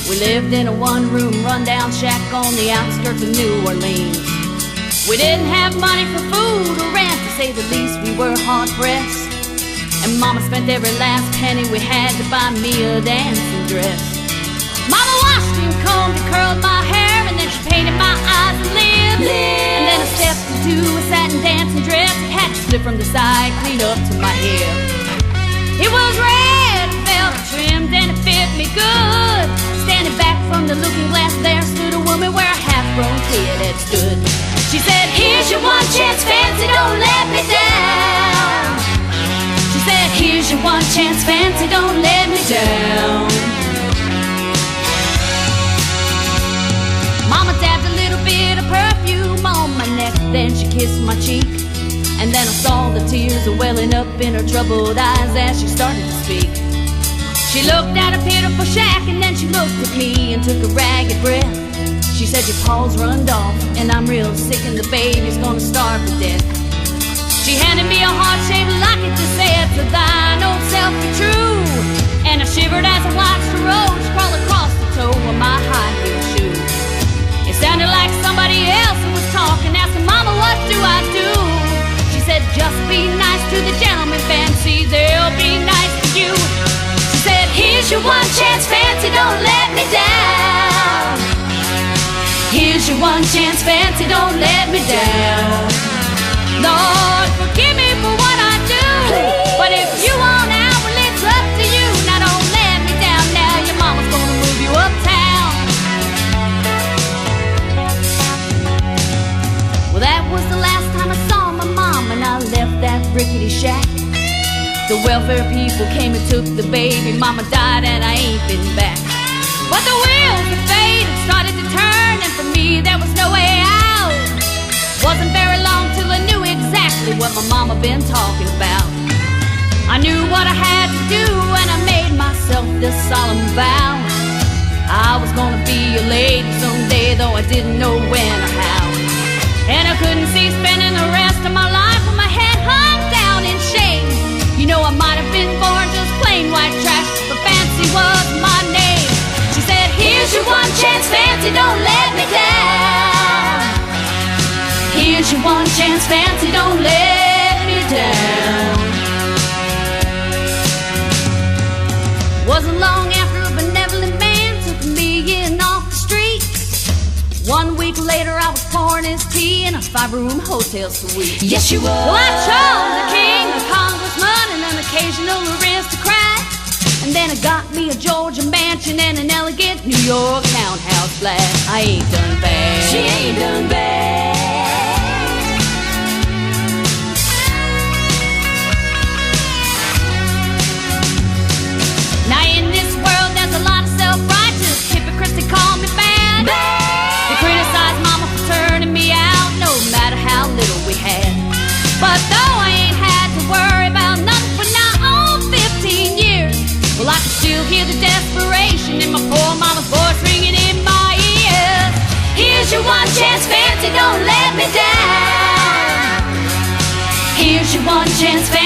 We lived in a one-room rundown shack on the outskirts of New Orleans. We didn't have money for food or rent, to say the least. We were hard-pressed, and Mama spent every last penny we had to buy me a dancing dress. Mama washed and combed and curled my hair, and then she painted my eyes and lips. And then I stepped into a satin dancing dress. It had to slip from the side, clean up to my hip. It was red, velvet trimmed, and it fit me good. Standing back from the looking glass, there stood a woman where a half-grown kid had stood. She said, "Here's your one chance, fancy, don't let me down." She said, "Here's your one chance, fancy, don't let me down." Mama dabbed a little bit of perfume on my neck, then she kissed my cheek. And then I saw the tears welling up in her troubled eyes as she started to speak. She looked at her pitiful shack, and then she looked at me and took a ragged breath. She said, "Your paws runned off, and I'm real sick, and the baby's gonna starve to death." She handed me a heart-shaped locket to say, "To thine old self be true." And I shivered as I watched the rose crawl across the toe of my high-heel shoe. It sounded like somebody else who was talking, asking, "Mama, what do I do?" She said, "Just be nice to the gentlemen, fancy, they'll be nice to you." She said, "Here's your one chance, fancy, don't let me down. Here's your one chance, fancy, don't let me down. Lord, forgive me for what I do, but if you want out, well, it's up to you. Now don't let me down now, your mama's gonna move you uptown." Well, that was the last time I saw my mom, and I left that rickety shack. The welfare people came and took the baby. Mama died and I ain't been back. But the wheels of fate had started to turn, and for me there was no way out. Wasn't very long till I knew exactly what my mama been talking about. I knew what I had to do, and I made myself this solemn vow. I was gonna be a lady someday, though I didn't know when or how. And I couldn't see spending the rest of my life with my head hung down in shame. You know, I might have been born just plain white trash, but fancy was my name. She said, "Here's your one chance, fancy, don't let me down. Here's your one chance, fancy, don't let me down." Wasn't long after a benevolent man took me in off the street. 1 week later I was pouring his tea in a 5-room hotel suite. Yes, you were. Well, I chose a king, a congressman, and an occasional aristocrat. And then I got me a Georgia mansion and an elegant New York townhouse flat. I ain't done bad. She ain't done bad. Now in this world there's a lot of self-righteous hypocrites that call me bad. They criticize mama for turning me out, no matter how little we had. But though I ain't had to worry about nothing for now on 15 years, well, I can still hear the desperation in my poor mama's voice ringing in my ears. Here's your one chance, fancy, don't let me down. Here's your one chance, fancy.